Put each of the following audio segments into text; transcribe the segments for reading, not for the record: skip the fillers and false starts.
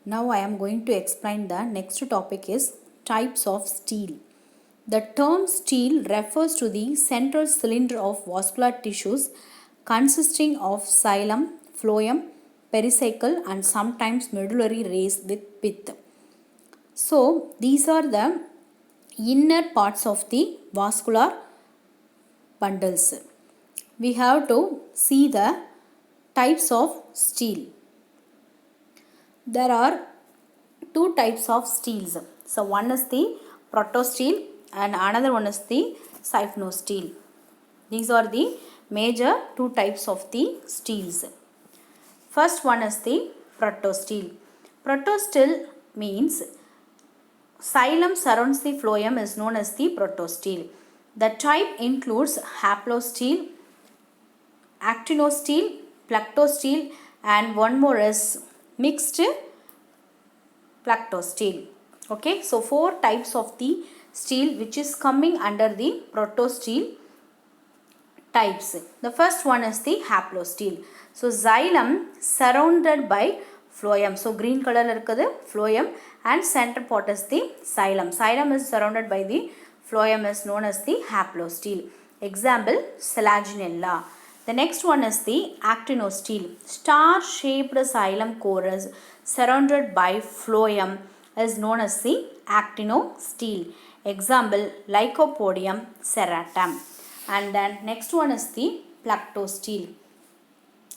Now I am going to explain the next topic is types of steel. The term steel refers to the central cylinder of vascular tissues consisting of xylem, phloem, pericycle and sometimes medullary rays with pith. So these are the inner parts of the vascular bundles. We have to see the types of steel. There are two types of steels. So one is the protosteel and another one is the steel. These are the major two types of the steels. First one is the protosteel. Protosteel means xylem surrounds the phloem is known as the protosteel. The type includes haplosteel, actinosteel, plectosteel and one more is mixed plectosteel. Okay, so four types of the steel which is coming under the protosteel types. The first one is the haplosteel. So xylem surrounded by phloem. So green color இருக்குது phloem and center part is the xylem. Xylem is surrounded by the phloem is known as the haplosteel. Example, Selaginella. The next one is the actinosteel. Star-shaped xylem core is surrounded by phloem is known as the actinosteel. Example, Lycopodium serratum. And then next one is the plectosteel.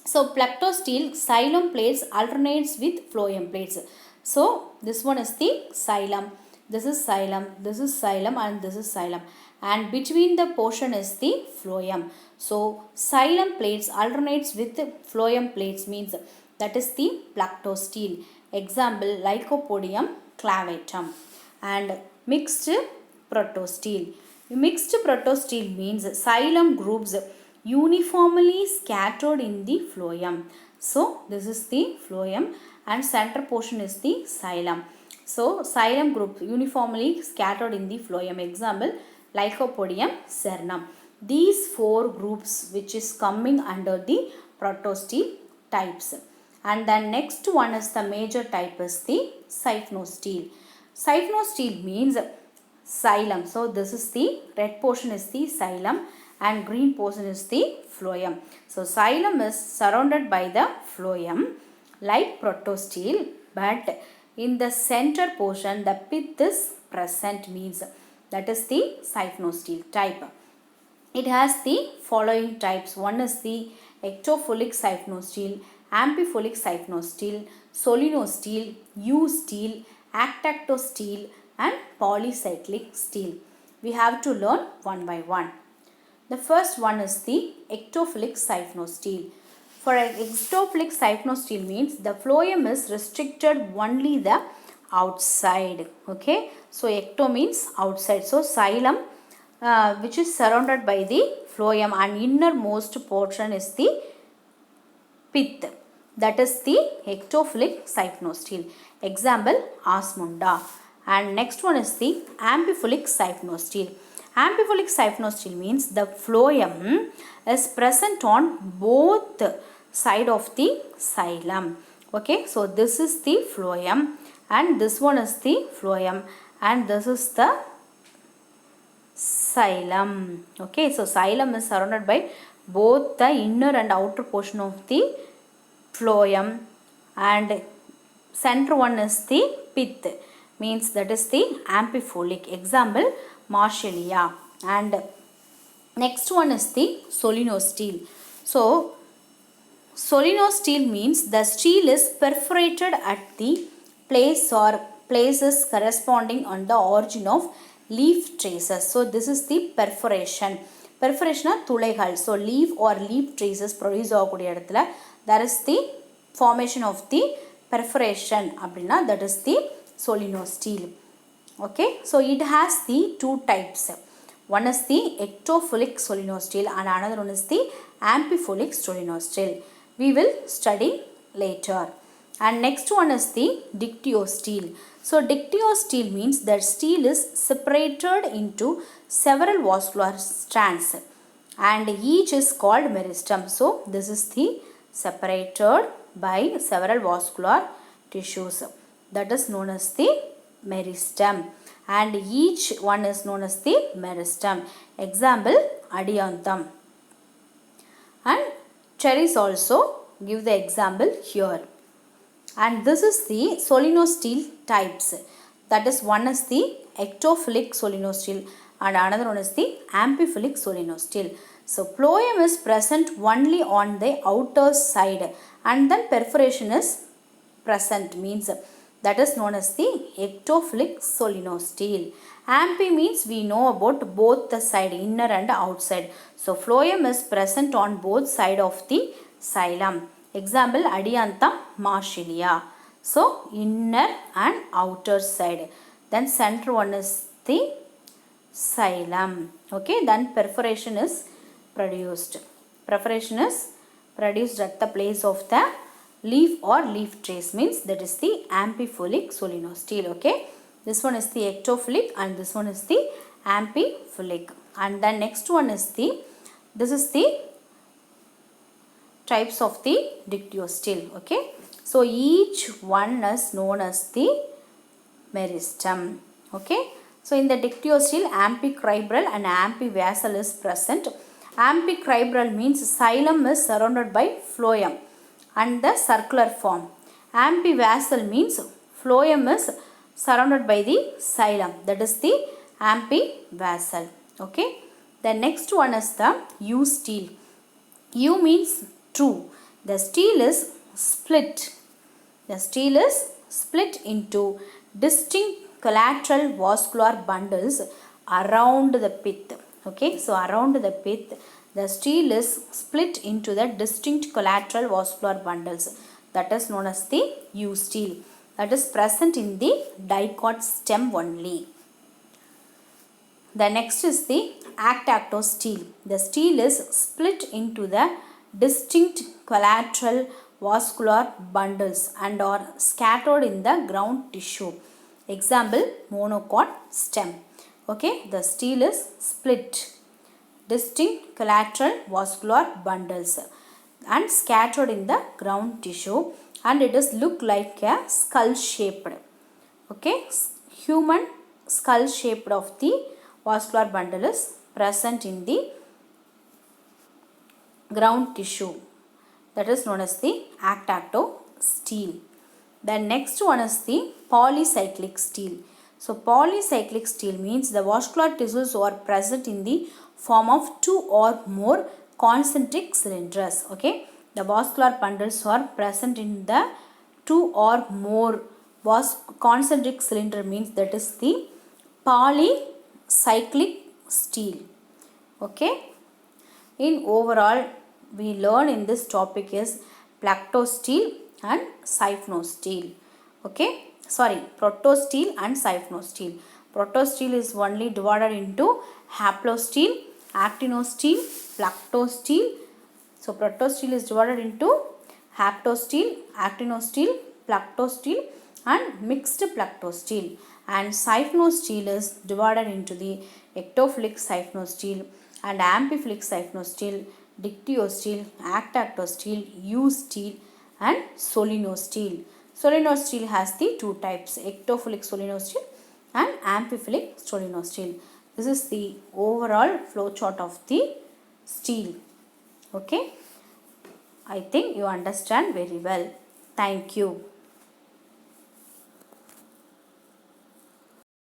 So plectosteel xylem plates alternates with phloem plates. So this one is the xylem. This is xylem. This is xylem and this is xylem. And between the portion is the phloem. So xylem plates alternates with phloem plates means that is the plectosteel. Example, Lycopodium clavatum. And mixed protosteel. Mixed protosteel means xylem groups uniformly scattered in the phloem. So this is the phloem and center portion is the xylem. So xylem group uniformly scattered in the phloem. Example, Lycopodium cernum. These four groups which is coming under the protosteel types. And then next one is the major type is the syphnosteel. Syphnosteel means xylem. So this is the red portion is the xylem and green portion is the phloem. So xylem is surrounded by the phloem like protosteel, but in the center portion the pith is present means that is the syphnosteel type. It has the following types. One is the ectophilic syphnosteel, amphiphilic syphnosteel, solenosteel, U-steel, actactosteel and polycyclic steel. We have to learn one by one. The first one is the ectophilic syphnosteel. For an ectophilic syphnosteel means the phloem is restricted only the outside. Okay, so ecto means outside. So xylem which is surrounded by the phloem and innermost portion is the pith. That is the ectophilic syphnosteel. Example, Osmunda. And next one is the amphiphilic syphnosteel. Amphiphilic syphnosteel means the phloem is present on both side of the xylem. Okay, so this is the phloem and this one is the phloem and this is the xylem. Okay, so xylem is surrounded by both the inner and outer portion of the phloem and center one is the pith means that is the amphiphilic. Example, Marshallea. And next one is the solenosteel. So solenosteel means the steel is perforated at the place or places corresponding on the origin of leaf traces. So this is the perforation. Perforation are துளைகள். So leaf or leaf traces produce ஆகக்கூடிய இடத்துல that is the formation of the perforation அப்படின்னா that is the solenosteel. Okay, so it has the two types. One is the ectophilic solenosteel and another one is the amphiphilic solenosteel. We will study later. And next one is the dictyosteel. So dictyosteel means that steel is separated into several vascular strands and each is called meristem. So this is the separated by several vascular tissues. that is known as the meristem, and each one is known as the meristem. Example, adianthum. And cherries also give the example here. And this is the solenostele types. That is, one is the ectophilic solenostele and another one is the amphiphilic solenostele. So phloem is present only on the outer side and then perforation is present, means that is known as the ectophilic solenostele. Amphi means we know about both the side, inner and outside. So phloem is present on both side of the xylem. Example, adianthum marsilia. So inner and outer side. Then center one is the xylem. Okay, then perforation is produced. Perforation is produced at the place of the leaf or leaf trace, means that is the amphiphilic solenostele. Okay, this one is the ectophilic and this one is the amphiphilic. And then next one is this is the types of the dictyostele. Okay, so each one is known as the meristem. Okay, so in the dictyostele, amphicribral and amphivassal is present. Amphicribral means xylem is surrounded by phloem and the circular form. Amphivassal means phloem is surrounded by the xylem, that is the amphivassal. Okay, the next one is the eustele. Eu means true. The stele is split. The stele is split into distinct collateral vascular bundles around the pith. Okay, so around the pith, the stele is split into the distinct collateral vascular bundles. That is known as the eustele. That is present in the dicot stem only. The next is the actactostele. The stele is split into the distinct collateral vascular bundles and are scattered in the ground tissue. Example, monocot stem. Okay, the stele is split, distinct collateral vascular bundles and scattered in the ground tissue, and it is look like a skull shaped. Okay, human skull shaped of the vascular bundle is present in the ground tissue, that is known as the actactostele. The next one is the polycyclic stele. So polycyclic stele means the vascular tissues are present in the form of two or more concentric cylinders. Okay, the vascular bundles are present in the two or more concentric cylinder, means that is the polycyclic stele. Okay, in overall we learn in this topic is plactostele and syphnostele. Okay, sorry, protostele and syphnostele. Protostele is only divided into haplostele, actinostele, plactostele. So protostele is divided into haplostele, actinostele, plactostele and mixed plactostele. And syphnostele is divided into the ectophilic syphnostele and amphiphilic syphnostele, dictyostele, actactostele, eustele and solenostele. Solenostele has the two types, ectophilic solenostele and amphiphilic solenostele. This is the overall flow chart of the stele. Okay, I think you understand very well. Thank you.